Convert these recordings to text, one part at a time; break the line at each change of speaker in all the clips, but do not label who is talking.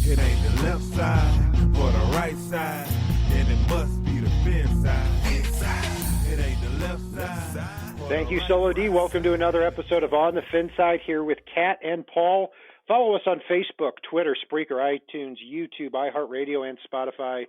It ain't the left side or the right side, then it must be the FinSide. It ain't the left side.
Thank you, Solo D. Welcome to another episode of On the FinSide here with Kat and Paul. Follow us on Facebook, Twitter, Spreaker, iTunes, YouTube, iHeartRadio, and Spotify.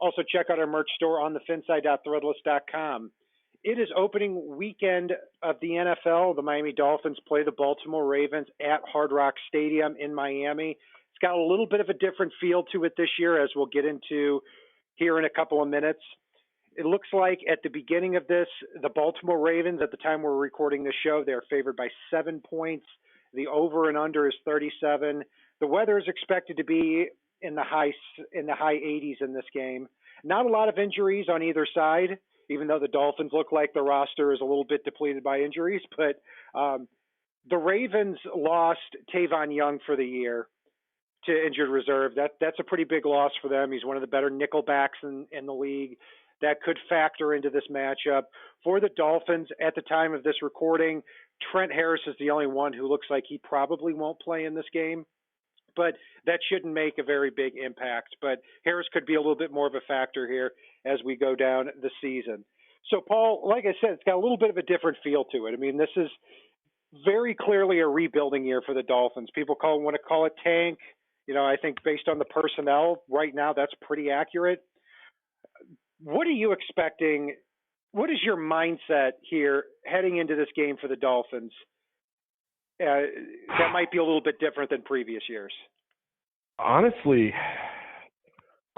Also, check out our merch store on thefinside.threadless.com. It is opening weekend of the NFL. The Miami Dolphins play the Baltimore Ravens at Hard Rock Stadium in Miami. It's got a little bit of a different feel to it this year, as we'll get into here in a couple of minutes. It looks like at the beginning of this, the Baltimore Ravens, at the time we're recording this show, they're favored by 7 points. The over and under is 37. The weather is expected to be in the high 80s in this game. Not a lot of injuries on either side, even though the Dolphins look like the roster is a little bit depleted by injuries. But the Ravens lost Tavon Young for the year to injured reserve. That's a pretty big loss for them. He's one of the better nickel backs in the league. That could factor into this matchup. For the Dolphins, at the time of this recording, Trent Harris is the only one who looks like he probably won't play in this game. But that shouldn't make a very big impact. But Harris could be a little bit more of a factor here as we go down the season. So, Paul, like I said, it's got a little bit of a different feel to it. I mean, this is very clearly a rebuilding year for the Dolphins. People want to call it tank. I think based on the personnel right now, that's pretty accurate. What are you expecting? What is your mindset here heading into this game for the Dolphins? That might be a little bit different than previous years.
Honestly,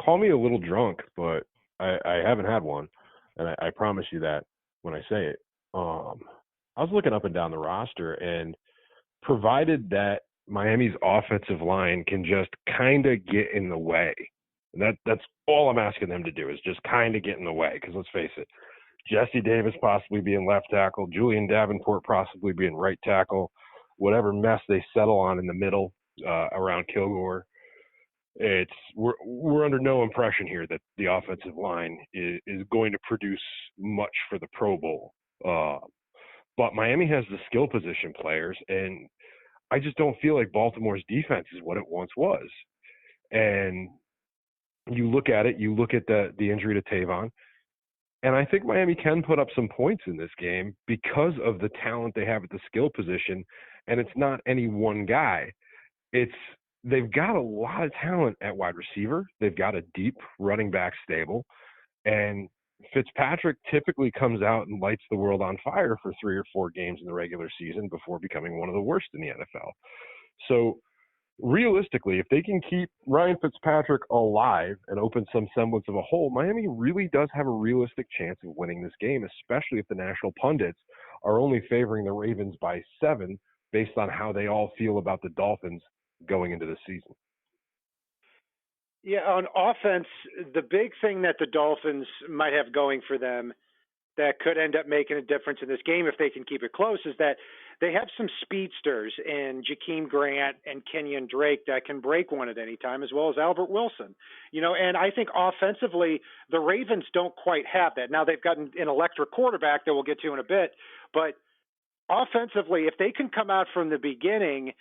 call me a little drunk, but I haven't had one, and I promise you that when I say it. I was looking up and down the roster, and provided that Miami's offensive line can just kind of get in the way, that's all I'm asking them to do, is just kind of get in the way. Because let's face it, Jesse Davis possibly being left tackle, Julian Davenport possibly being right tackle, whatever mess they settle on in the middle around Kilgore, we're under no impression here that the offensive line is going to produce much for the Pro Bowl. But Miami has the skill position players, and I just don't feel like Baltimore's defense is what it once was. And you look at it, you look at the injury to Tavon, and I think Miami can put up some points in this game because of the talent they have at the skill position. And it's not any one guy. They've got a lot of talent at wide receiver. They've got a deep running back stable. And Fitzpatrick typically comes out and lights the world on fire for 3 or 4 games in the regular season before becoming one of the worst in the NFL. So realistically, if they can keep Ryan Fitzpatrick alive and open some semblance of a hole, Miami really does have a realistic chance of winning this game, especially if the national pundits are only favoring the Ravens by 7 based on how they all feel about the Dolphins going into the season.
Yeah, on offense, the big thing that the Dolphins might have going for them that could end up making a difference in this game if they can keep it close is that they have some speedsters in Jakeem Grant and Kenyon Drake that can break one at any time, as well as Albert Wilson. And I think offensively, the Ravens don't quite have that. Now they've got an electric quarterback that we'll get to in a bit, but offensively, if they can come out from the beginning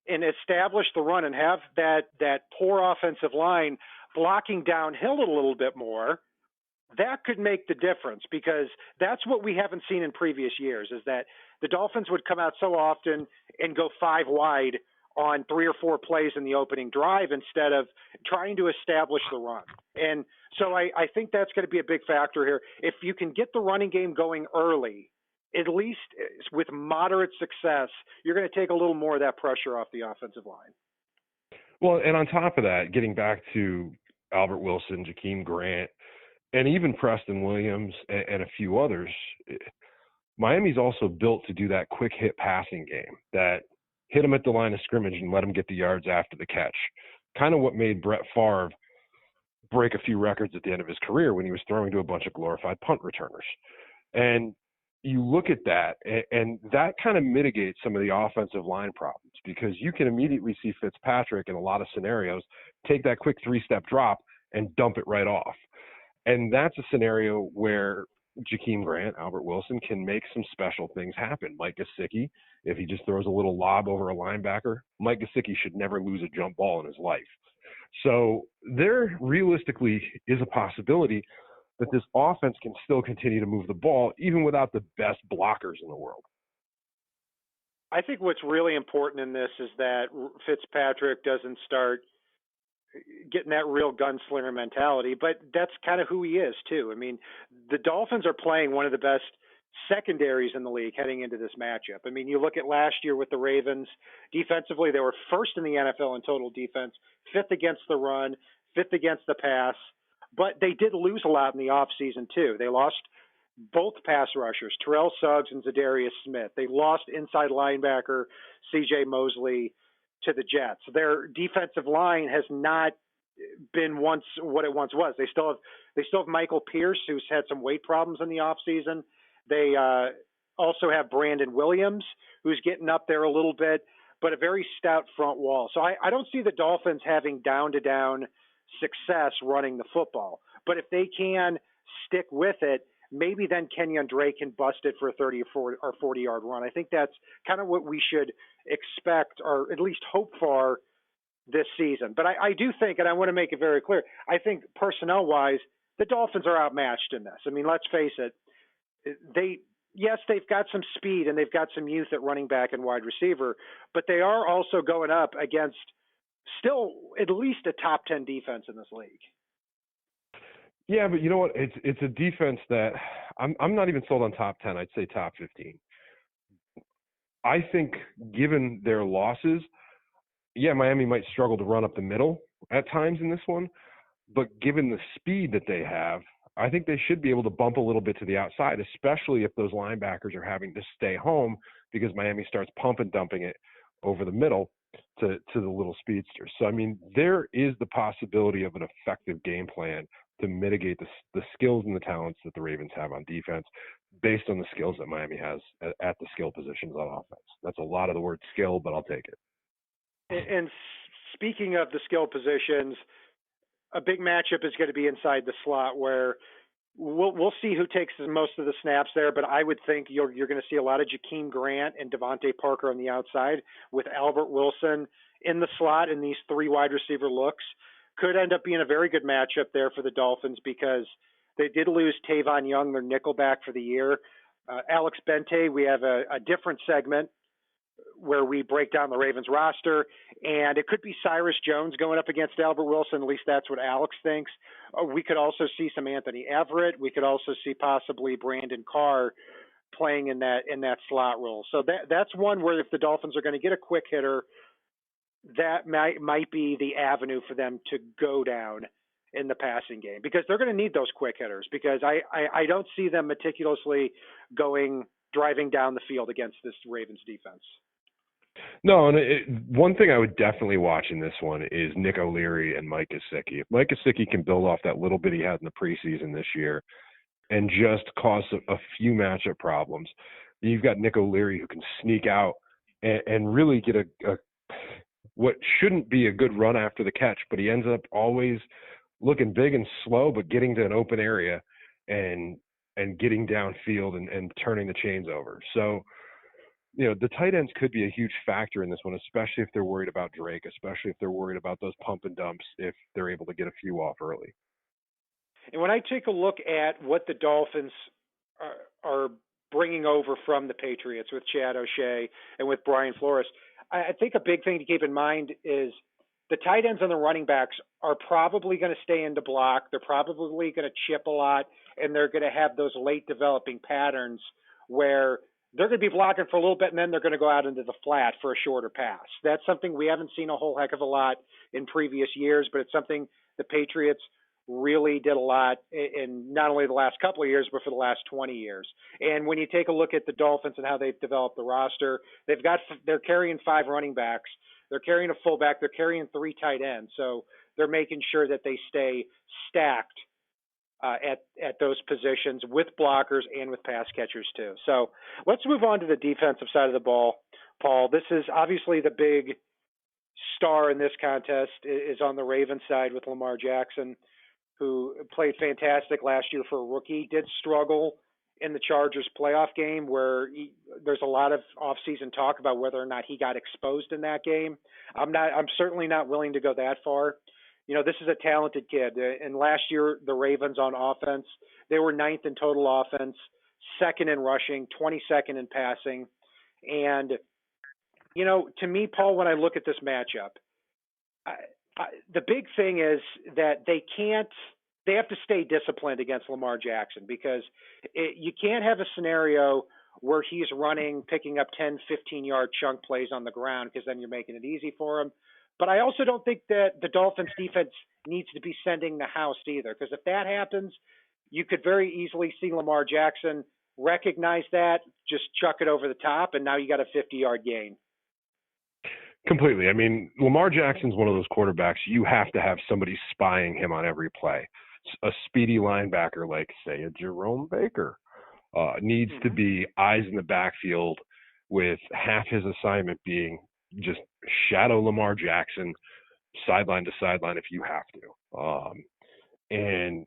and establish the run and have that poor offensive line blocking downhill a little bit more, that could make the difference, because that's what we haven't seen in previous years, is that the Dolphins would come out so often and go 5 wide on 3 or 4 plays in the opening drive instead of trying to establish the run. And so I think that's going to be a big factor here. If you can get the running game going early, at least with moderate success, you're going to take a little more of that pressure off the offensive line.
Well, and on top of that, getting back to Albert Wilson, Jakeem Grant, and even Preston Williams and a few others, Miami's also built to do that quick hit passing game, that hit them at the line of scrimmage and let them get the yards after the catch. Kind of what made Brett Favre break a few records at the end of his career when he was throwing to a bunch of glorified punt returners. And you look at that, and that kind of mitigates some of the offensive line problems, because you can immediately see Fitzpatrick in a lot of scenarios take that quick 3-step drop and dump it right off. And that's a scenario where Jakeem Grant, Albert Wilson, can make some special things happen. Mike Gesicki, if he just throws a little lob over a linebacker, Mike Gesicki should never lose a jump ball in his life. So there realistically is a possibility that this offense can still continue to move the ball even without the best blockers in the world.
I think what's really important in this is that Fitzpatrick doesn't start getting that real gunslinger mentality, but that's kind of who he is too. I mean, the Dolphins are playing one of the best secondaries in the league heading into this matchup. I mean, you look at last year with the Ravens, defensively, they were first in the NFL in total defense, fifth against the run, fifth against the pass, but they did lose a lot in the offseason too. They lost both pass rushers, Terrell Suggs and Zadarius Smith. They lost inside linebacker C.J. Mosley to the Jets. Their defensive line has not been once what it once was. They still have Michael Pierce, who's had some weight problems in the offseason. They also have Brandon Williams, who's getting up there a little bit, but a very stout front wall. So I don't see the Dolphins having down-to-down success running the football. But if they can stick with it, maybe then Kenyon Drake can bust it for a 30 or 40-yard run. I think that's kind of what we should expect or at least hope for this season. But I do think, and I want to make it very clear, I think personnel-wise, the Dolphins are outmatched in this. I mean, let's face it. They've got some speed and they've got some youth at running back and wide receiver, but they are also going up against still at least a top 10 defense in this league.
Yeah, but you know what? It's a defense that I'm not even sold on top 10. I'd say top 15. I think given their losses, yeah, Miami might struggle to run up the middle at times in this one, but given the speed that they have, I think they should be able to bump a little bit to the outside, especially if those linebackers are having to stay home because Miami starts pump and dumping it over the middle to the little speedsters. So, I mean, there is the possibility of an effective game plan to mitigate the skills and the talents that the Ravens have on defense based on the skills that Miami has at the skill positions on offense. That's a lot of the word skill, but I'll take it.
And speaking of the skill positions, a big matchup is going to be inside the slot where we'll see who takes most of the snaps there, but I would think you're going to see a lot of Jakeem Grant and Devontae Parker on the outside with Albert Wilson in the slot in these three wide receiver looks. Could end up being a very good matchup there for the Dolphins because they did lose Tavon Young, their nickelback for the year. Alex Bente, we have a different segment where we break down the Ravens roster, and it could be Cyrus Jones going up against Albert Wilson. At least that's what Alex thinks. We could also see some Anthony Everett. We could also see possibly Brandon Carr playing in that slot role. So that's one where if the Dolphins are going to get a quick hitter, that might be the avenue for them to go down in the passing game because they're going to need those quick hitters because I don't see them meticulously driving down the field against this Ravens defense.
No, and one thing I would definitely watch in this one is Nick O'Leary and Mike Gesicki. If Mike Gesicki can build off that little bit he had in the preseason this year and just cause a few matchup problems, you've got Nick O'Leary who can sneak out and really get a what shouldn't be a good run after the catch, but he ends up always looking big and slow, but getting to an open area and getting downfield and turning the chains over. So, you know, the tight ends could be a huge factor in this one, especially if they're worried about Drake, especially if they're worried about those pump and dumps if they're able to get a few off early.
And when I take a look at what the Dolphins are bringing over from the Patriots with Chad O'Shea and with Brian Flores, I think a big thing to keep in mind is the tight ends and the running backs are probably going to stay into block. They're probably going to chip a lot, and they're going to have those late developing patterns where they're going to be blocking for a little bit, and then they're going to go out into the flat for a shorter pass. That's something we haven't seen a whole heck of a lot in previous years, but it's something the Patriots really did a lot in not only the last couple of years, but for the last 20 years. And when you take a look at the Dolphins and how they've developed the roster, they're carrying 5 running backs. They're carrying a fullback. They're carrying 3 tight ends. So they're making sure that they stay stacked at those positions with blockers and with pass catchers too. So let's move on to the defensive side of the ball, Paul. This is obviously the big star in this contest is on the Ravens side with Lamar Jackson, who played fantastic last year for a rookie, did struggle in the Chargers playoff game where there's a lot of offseason talk about whether or not he got exposed in that game. I'm certainly not willing to go that far. This is a talented kid. And last year, the Ravens on offense, they were ninth in total offense, second in rushing, 22nd in passing. And, to me, Paul, when I look at this matchup, the big thing is that they have to stay disciplined against Lamar Jackson, because you can't have a scenario where he's picking up 10, 15-yard chunk plays on the ground, because then you're making it easy for him. But I also don't think that the Dolphins defense needs to be sending the house either, because if that happens, you could very easily see Lamar Jackson recognize that, just chuck it over the top, and now you got a 50-yard gain.
Completely. I mean, Lamar Jackson's one of those quarterbacks you have to have somebody spying him on every play. A speedy linebacker like, say, a Jerome Baker needs to be eyes in the backfield, with half his assignment being just shadow Lamar Jackson sideline to sideline if you have to. And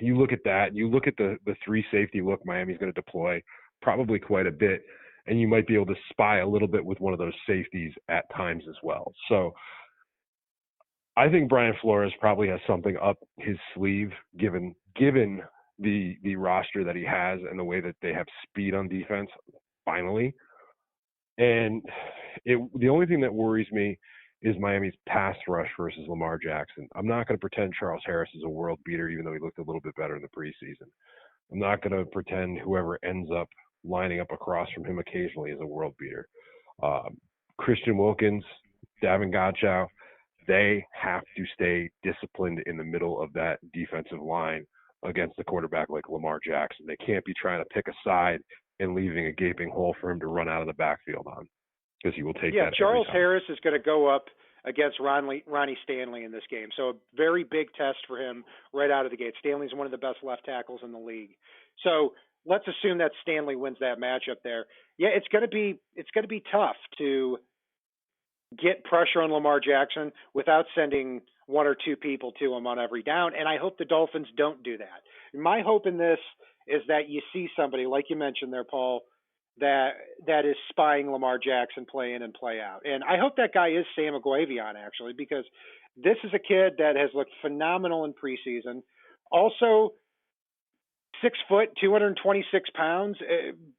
you look at that, you look at the three safety look Miami's going to deploy probably quite a bit, and you might be able to spy a little bit with one of those safeties at times as well. So I think Brian Flores probably has something up his sleeve, given the roster that he has and the way that they have speed on defense, finally. And the only thing that worries me is Miami's pass rush versus Lamar Jackson. I'm not going to pretend Charles Harris is a world beater, even though he looked a little bit better in the preseason. I'm not going to pretend whoever ends up lining up across from him occasionally is a world beater. Christian Wilkins, Davin Godchow, they have to stay disciplined in the middle of that defensive line against a quarterback like Lamar Jackson. They can't be trying to pick a side and leaving a gaping hole for him to run out of the backfield on, because he will take that every time.
Charles Harris is going to go up against Ronnie Stanley in this game. So a very big test for him right out of the gate. Stanley's one of the best left tackles in the league. So let's assume that Stanley wins that matchup there. Yeah, it's going to be tough to get pressure on Lamar Jackson without sending one or two people to him on every down. And I hope the Dolphins don't do that. My hope in this is that you see somebody, like you mentioned there, Paul, that is spying Lamar Jackson play in and play out. And I hope that guy is Sam Aguavion, actually, because this is a kid that has looked phenomenal in preseason. Also, 6 foot, 226 pounds,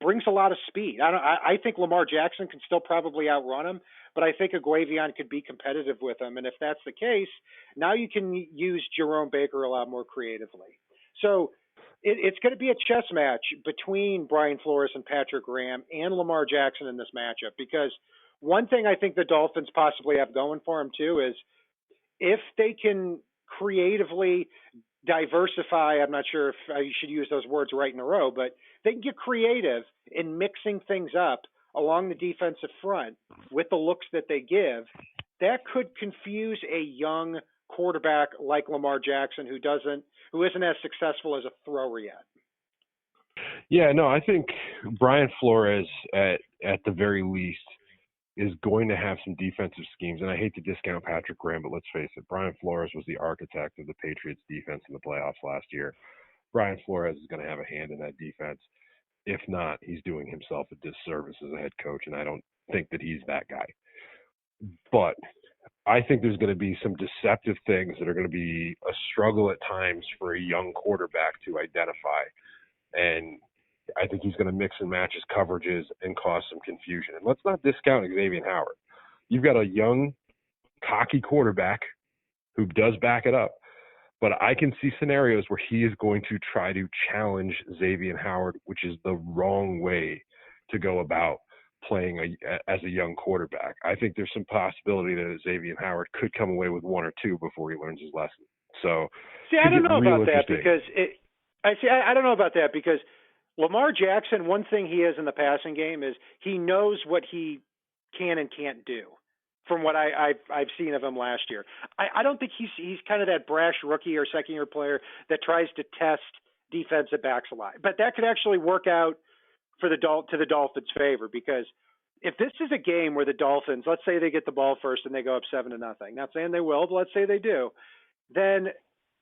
brings a lot of speed. I think Lamar Jackson can still probably outrun him, but I think Aguavion could be competitive with him. And if that's the case, now you can use Jerome Baker a lot more creatively. So it's going to be a chess match between Brian Flores and Patrick Graham and Lamar Jackson in this matchup, because one thing I think the Dolphins possibly have going for them too is if they can creatively diversify, I'm not sure if I should use those words right in a row, but they can get creative in mixing things up along the defensive front with the looks that they give. That could confuse a young quarterback like Lamar Jackson who isn't as successful as a thrower yet.
Yeah, no, I think Brian Flores at the very least is going to have some defensive schemes. And I hate to discount Patrick Graham, but let's face it, Brian Flores was the architect of the Patriots defense in the playoffs last year. Brian Flores is going to have a hand in that defense. If not, he's doing himself a disservice as a head coach, and I don't think that he's that guy. But I think there's going to be some deceptive things that are going to be a struggle at times for a young quarterback to identify. And I think he's going to mix and match his coverages and cause some confusion. And let's not discount Xavier Howard. You've got a young, cocky quarterback who does back it up. But I can see scenarios where he is going to try to challenge Xavier Howard, which is the wrong way to go about playing as a young quarterback. I think there's some possibility that Xavier Howard could come away with one or two before he learns his lesson. So,
I don't know about that because Lamar Jackson, one thing he is in the passing game is he knows what he can and can't do. From what I've seen of him last year, I don't think he's kind of that brash rookie or second year player that tries to test defensive backs a lot. But that could actually work out for to the Dolphins' favor, because if this is a game where the Dolphins, let's say they get the ball first and they go up 7-0, not saying they will, but let's say they do, then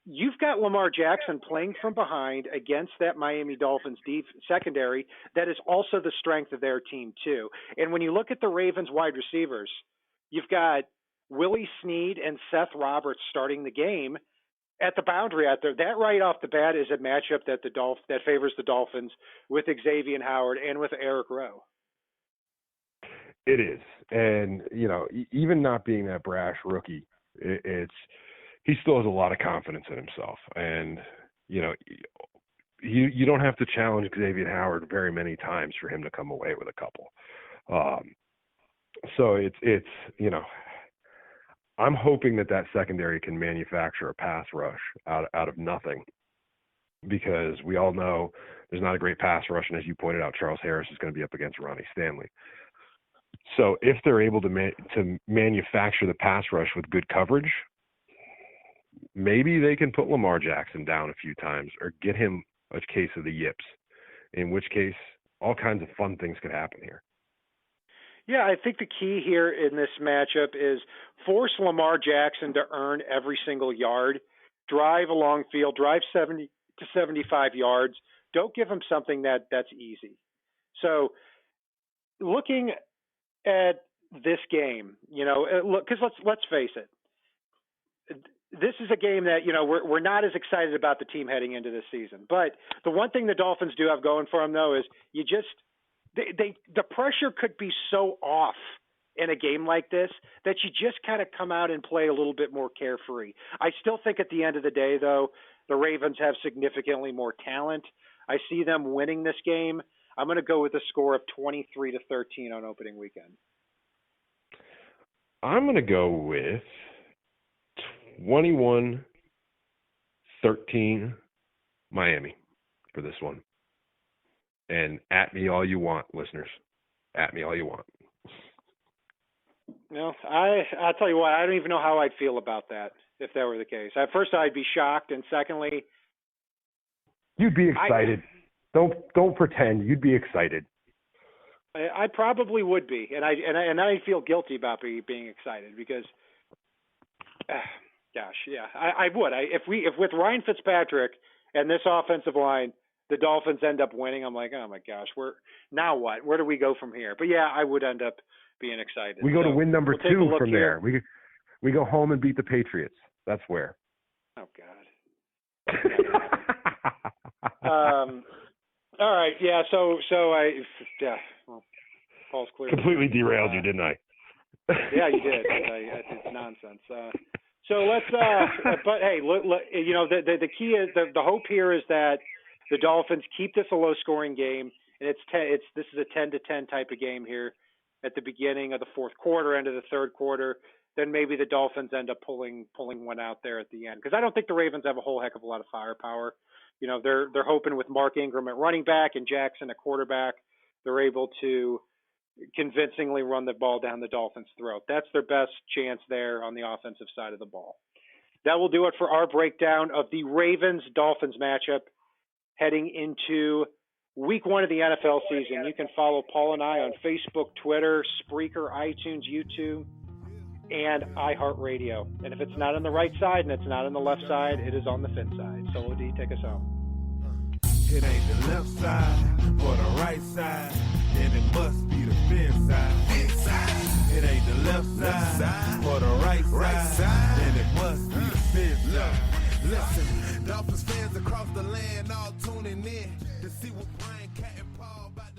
you've got Lamar Jackson playing from behind against that Miami Dolphins secondary that is also the strength of their team too. And when you look at the Ravens wide receivers, you've got Willie Snead and Seth Roberts starting the game at the boundary out there. That right off the bat is a matchup that that favors the Dolphins with Xavier Howard and with Eric Rowe.
It is. And, even not being that brash rookie, he still has a lot of confidence in himself. And, you don't have to challenge Xavier Howard very many times for him to come away with a couple. So it's I'm hoping that secondary can manufacture a pass rush out of nothing, because we all know there's not a great pass rush. And as you pointed out, Charles Harris is going to be up against Ronnie Stanley. So if they're able to manufacture the pass rush with good coverage, maybe they can put Lamar Jackson down a few times or get him a case of the yips, in which case all kinds of fun things could happen here.
Yeah, I think the key here in this matchup is force Lamar Jackson to earn every single yard, drive along field, drive 70 to 75 yards. Don't give him something that's easy. So looking at this game, look, because let's face it, this is a game that, we're not as excited about the team heading into this season. But the one thing the Dolphins do have going for them, though, is the pressure could be so off in a game like this that you just kind of come out and play a little bit more carefree. I still think at the end of the day, though, the Ravens have significantly more talent. I see them winning this game. I'm going to go with a score of 23-13 on opening weekend.
I'm going to go with 21-13 Miami for this one. And at me all you want, listeners. At me all you want.
I'll tell you what, I don't even know how I'd feel about that if that were the case. At first, I'd be shocked, and secondly,
you'd be excited. Don't pretend. You'd be excited.
I probably would be, and I feel guilty about being excited because, I would. If with Ryan Fitzpatrick and this offensive line, the Dolphins end up winning, I'm like, oh my gosh, now what? Where do we go from here? But yeah, I would end up being excited.
We go to win number 2 from there. We go home and beat the Patriots. That's where.
Oh God. All right. Yeah. So well, Paul's clear.
Completely derailed you, didn't I?
Yeah, you did. It's nonsense. So let's. But hey, the key is the hope here is that the Dolphins keep this a low-scoring game, and this is a 10-10 type of game here at the beginning of the fourth quarter, end of the third quarter. Then maybe the Dolphins end up pulling one out there at the end, because I don't think the Ravens have a whole heck of a lot of firepower. They're hoping with Mark Ingram at running back and Jackson at quarterback, they're able to convincingly run the ball down the Dolphins' throat. That's their best chance there on the offensive side of the ball. That will do it for our breakdown of the Ravens-Dolphins matchup heading into week 1 of the NFL season. You can follow Paul and I on Facebook, Twitter, Spreaker, iTunes, YouTube, and iHeartRadio. And if it's not on the right side and it's not on the left side, it is on the FinSide. So, OD, take us home.
It ain't the left side or the right side, then it must be the FinSide. It ain't the left side or the right side, then it must be the FinSide. Listen, Dolphins fans across the land all tuning in to see what Brian, Cat, and Paul about